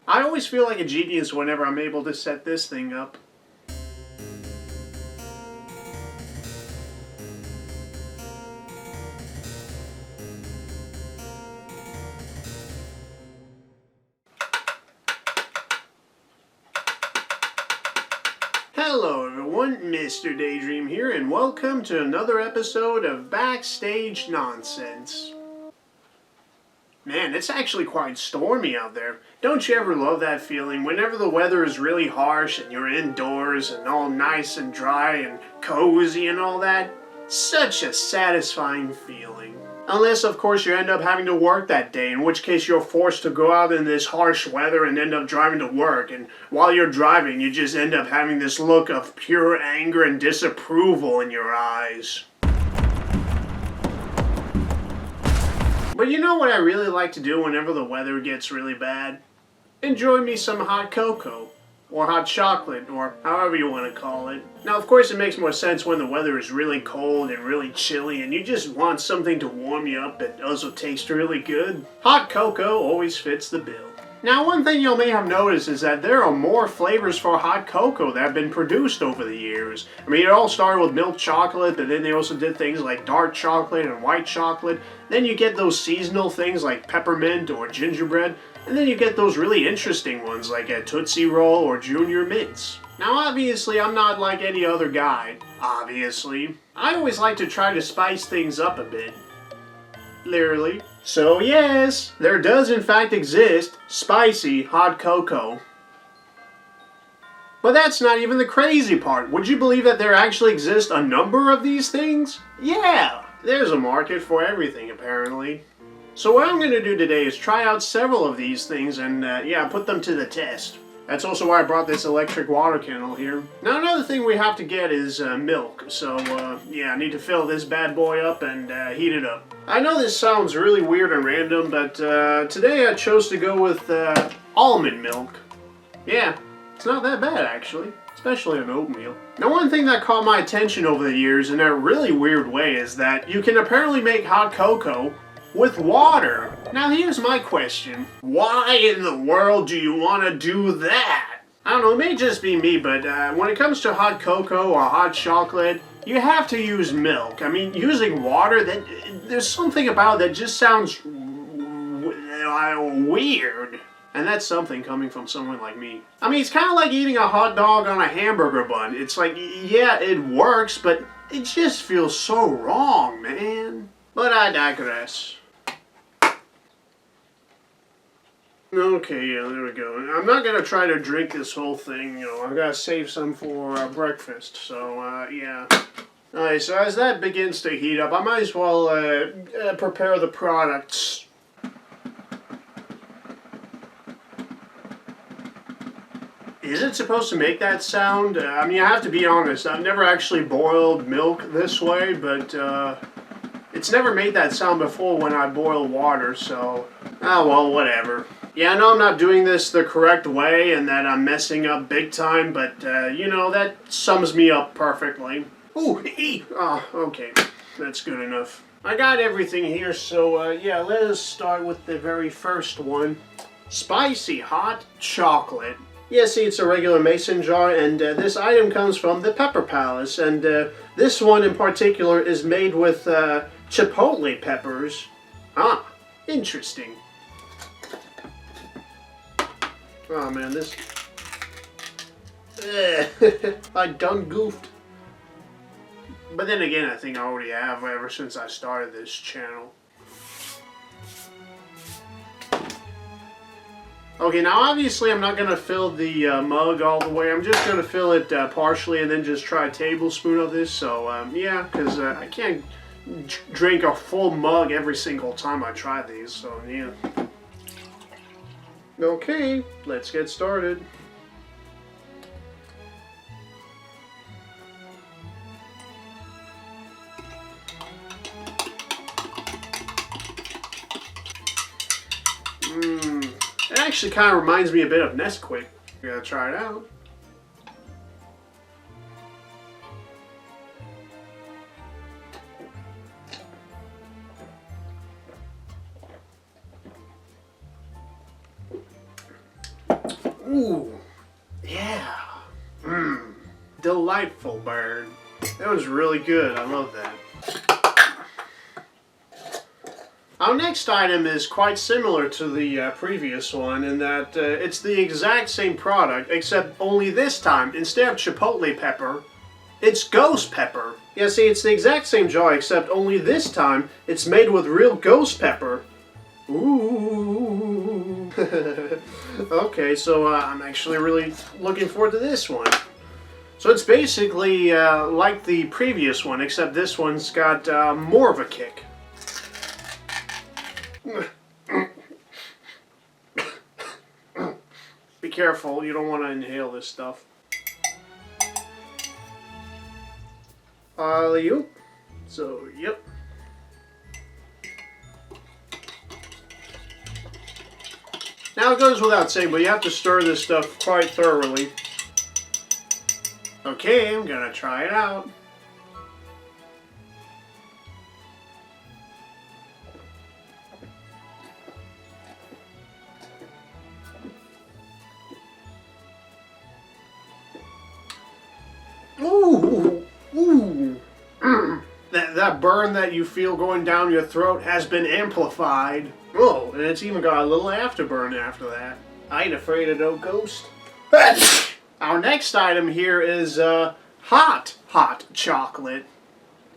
I always feel like a genius whenever I'm able to set this thing up. Hello everyone, Mr. Daydream here, and welcome to another episode of Backstage Nonsense. Man, it's actually quite stormy out there. Don't you ever love that feeling whenever the weather is really harsh and you're indoors and all nice and dry and cozy and all that? Such a satisfying feeling. Unless, of course, you end up having to work that day, in which case you're forced to go out in this harsh weather and end up driving to work, and while you're driving, you just end up having this look of pure anger and disapproval in your eyes. But you know what I really like to do whenever the weather gets really bad? Enjoy me some hot cocoa, or hot chocolate, or however you want to call it. Now, of course, it makes more sense when the weather is really cold and really chilly and you just want something to warm you up that also tastes really good. Hot cocoa always fits the bill. Now, one thing you may have noticed is that there are more flavors for hot cocoa that have been produced over the years. I mean, it all started with milk chocolate, but then they also did things like dark chocolate and white chocolate. Then you get those seasonal things like peppermint or gingerbread. And then you get those really interesting ones like a Tootsie Roll or Junior Mints. Now obviously I'm not like any other guy, obviously. I always like to try to spice things up a bit. Literally. So yes, there does in fact exist spicy hot cocoa. But that's not even the crazy part. Would you believe that there actually exist a number of these things? Yeah, there's a market for everything apparently. So what I'm going to do today is try out several of these things and, put them to the test. That's also why I brought this electric water kettle here. Now another thing we have to get is milk. So, I need to fill this bad boy up and heat it up. I know this sounds really weird and random, but today I chose to go with almond milk. Yeah, it's not that bad actually. Especially on oatmeal. Now one thing that caught my attention over the years in a really weird way is that you can apparently make hot cocoa with water. Now here's my question. Why in the world do you want to do that? I don't know, it may just be me, but when it comes to hot cocoa or hot chocolate, you have to use milk. I mean, using water, there's something about that just sounds weird. And that's something coming from someone like me. I mean, it's kind of like eating a hot dog on a hamburger bun. It's like, yeah, it works, but it just feels so wrong, man. But I digress. Okay, yeah, there we go. I'm not gonna try to drink this whole thing, I gotta save some for breakfast, so, yeah. Alright, so as that begins to heat up, I might as well, prepare the products. Is it supposed to make that sound? I mean, I have to be honest, I've never actually boiled milk this way, but, it's never made that sound before when I boil water, so, oh well, whatever. Yeah, I know I'm not doing this the correct way and that I'm messing up big time, but, that sums me up perfectly. Ooh, okay, that's good enough. I got everything here, so, let us start with the very first one. Spicy hot chocolate. Yeah, see, it's a regular mason jar, and this item comes from the Pepper Palace, and this one in particular is made with chipotle peppers. Ah, interesting. Oh man, this... I done goofed. But then again, I think I already have ever since I started this channel. Okay, now obviously I'm not going to fill the mug all the way. I'm just going to fill it partially and then just try a tablespoon of this. So, yeah, because I can't drink a full mug every single time I try these. So, yeah. Okay, let's get started. It actually kind of reminds me a bit of Nesquik. You gotta try it out. Ooh, yeah. Mmm, delightful burn. That was really good. I love that. Our next item is quite similar to the previous one in that it's the exact same product, except only this time, instead of chipotle pepper, it's ghost pepper. Yeah, see, it's the exact same jar, except only this time it's made with real ghost pepper. Ooh. Okay, so I'm actually really looking forward to this one. So it's basically like the previous one, except this one's got more of a kick. Be careful, you don't want to inhale this stuff. Alley-oop. So, yep. Now it goes without saying, but you have to stir this stuff quite thoroughly. Okay, I'm gonna try it out. Ooh, ooh. That burn that you feel going down your throat has been amplified. Oh, and it's even got a little afterburn after that. I ain't afraid of no ghost. Our next item here is hot chocolate.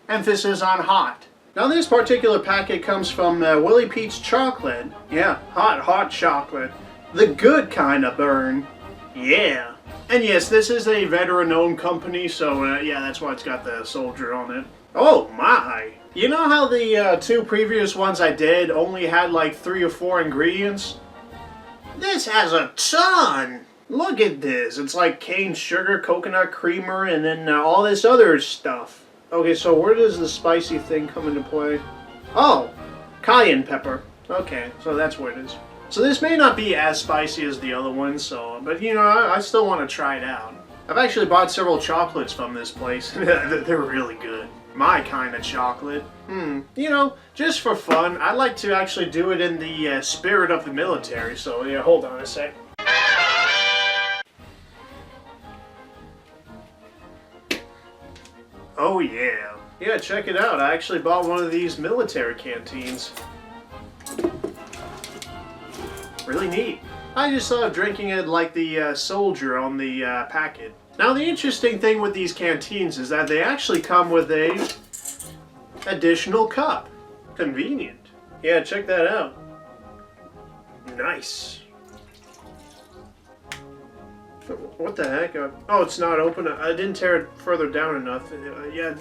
Emphasis on hot. Now this particular packet comes from Willie Pete's Chocolate. Yeah, hot chocolate. The good kind of burn. Yeah. And yes, this is a veteran-owned company, so yeah, that's why it's got the soldier on it. Oh my! You know how the two previous ones I did only had like 3 or 4 ingredients? This has a ton! Look at this. It's like cane sugar, coconut creamer, and then all this other stuff. Okay, so where does the spicy thing come into play? Oh, cayenne pepper. Okay, so that's what it is. So this may not be as spicy as the other ones, but you know, I still want to try it out. I've actually bought several chocolates from this place. They're really good. My kind of chocolate. You know, just for fun, I'd like to actually do it in the spirit of the military, so yeah, hold on a sec. Oh yeah. Yeah, check it out. I actually bought one of these military canteens. Really neat. I just thought of drinking it like the soldier on the packet. Now the interesting thing with these canteens is that they actually come with a additional cup. Convenient. Yeah, check that out. Nice. What the heck? Oh, it's not open. I didn't tear it further down enough. Yeah,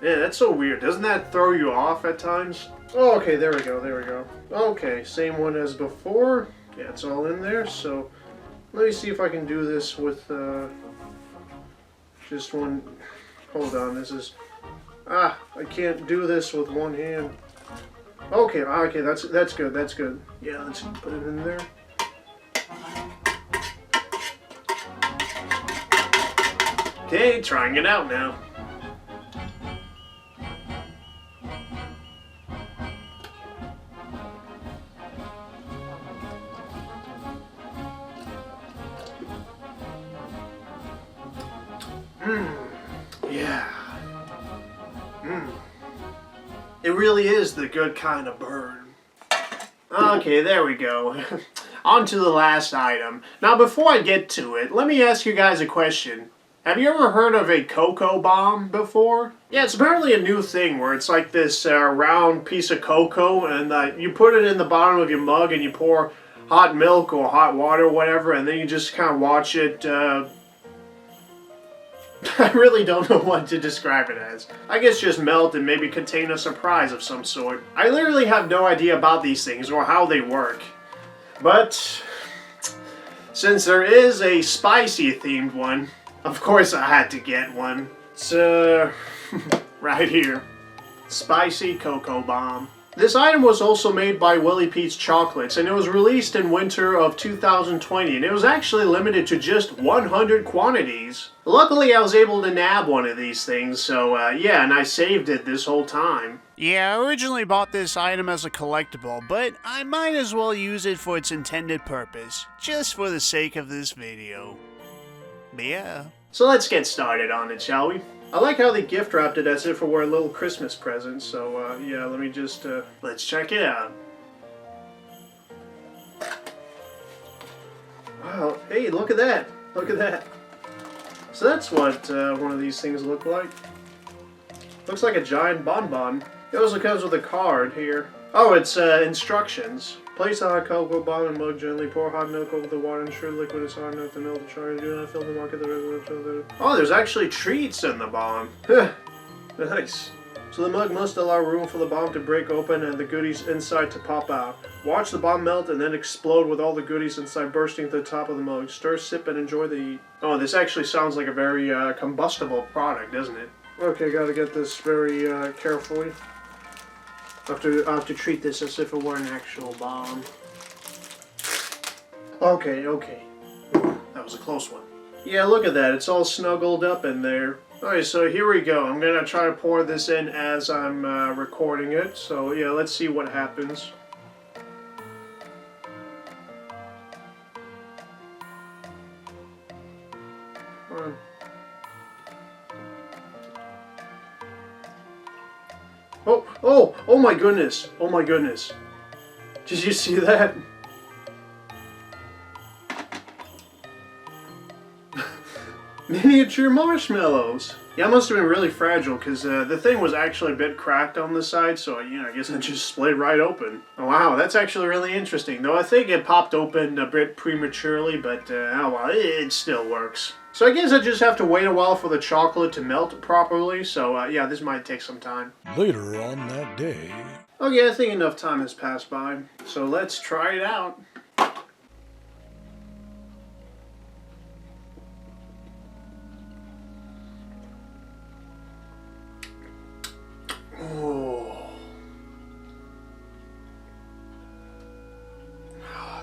that's so weird. Doesn't that throw you off at times? Oh, okay, there we go. Okay, same one as before. Yeah, it's all in there, so let me see if I can do this with just one. Hold on, this is I can't do this with one hand. Okay, that's good. Yeah, let's put it in there. Okay, trying it out now. Yeah. It really is the good kind of burn. Okay, there we go. On to the last item. Now, before I get to it, let me ask you guys a question. Have you ever heard of a cocoa bomb before? Yeah, it's apparently a new thing where it's like this round piece of cocoa, and you put it in the bottom of your mug and you pour hot milk or hot water or whatever, and then you just kind of watch it. I really don't know what to describe it as. I guess just melt and maybe contain a surprise of some sort. I literally have no idea about these things or how they work. But since there is a spicy themed one, of course I had to get one. It's right here. Spicy Cocoa Bomb. This item was also made by Willie Pete's Chocolates, and it was released in winter of 2020, and it was actually limited to just 100 quantities. Luckily, I was able to nab one of these things, so yeah, and I saved it this whole time. Yeah, I originally bought this item as a collectible, but I might as well use it for its intended purpose, just for the sake of this video. But yeah. So let's get started on it, shall we? I like how they gift wrapped it as if it were a little Christmas present, so yeah, let me just, let's check it out. Wow, hey, look at that! Look at that! So that's what one of these things look like. Looks like a giant bonbon. It also comes with a card here. Oh, it's instructions. Place a hot cocoa bomb and mug gently. Pour hot milk over the water and ensure the liquid is hot enough to melt the sugar. Do not fill the market the Oh, there's actually treats in the bomb. Nice. So the mug must allow room for the bomb to break open and the goodies inside to pop out. Watch the bomb melt and then explode with all the goodies inside bursting to the top of the mug. Stir, sip, and enjoy the heat. Oh, this actually sounds like a very combustible product, doesn't it? Okay, gotta get this very carefully. I have to treat this as if it were an actual bomb. Okay. That was a close one. Yeah, look at that. It's all snuggled up in there. Alright, so here we go. I'm gonna try to pour this in as I'm recording it. So yeah, let's see what happens. Oh my goodness. Oh my goodness. Did you see that? Miniature marshmallows. Yeah, it must have been really fragile because the thing was actually a bit cracked on the side, so I guess it just split right open. Oh, wow, that's actually really interesting. Though I think it popped open a bit prematurely, but oh well, it still works. So I guess I just have to wait a while for the chocolate to melt properly, so yeah, this might take some time. Later on that day... Okay, I think enough time has passed by, so let's try it out. Oh,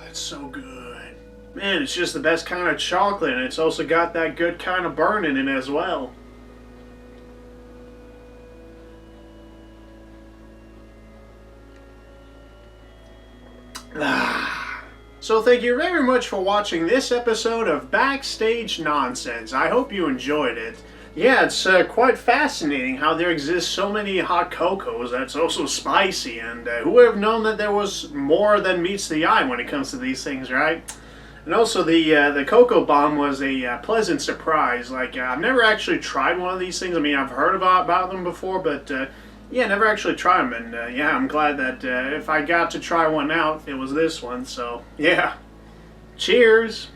that's so good. Man, it's just the best kind of chocolate, and it's also got that good kind of burn in it as well. So thank you very much for watching this episode of Backstage Nonsense. I hope you enjoyed it. Yeah, it's quite fascinating how there exists so many hot cocos that's also spicy, and who would have known that there was more than meets the eye when it comes to these things, right? And also the cocoa bomb was a pleasant surprise. Like, I've never actually tried one of these things. I mean, I've heard about them before, but yeah, never actually tried them, and yeah, I'm glad that if I got to try one out, it was this one, so yeah. Cheers!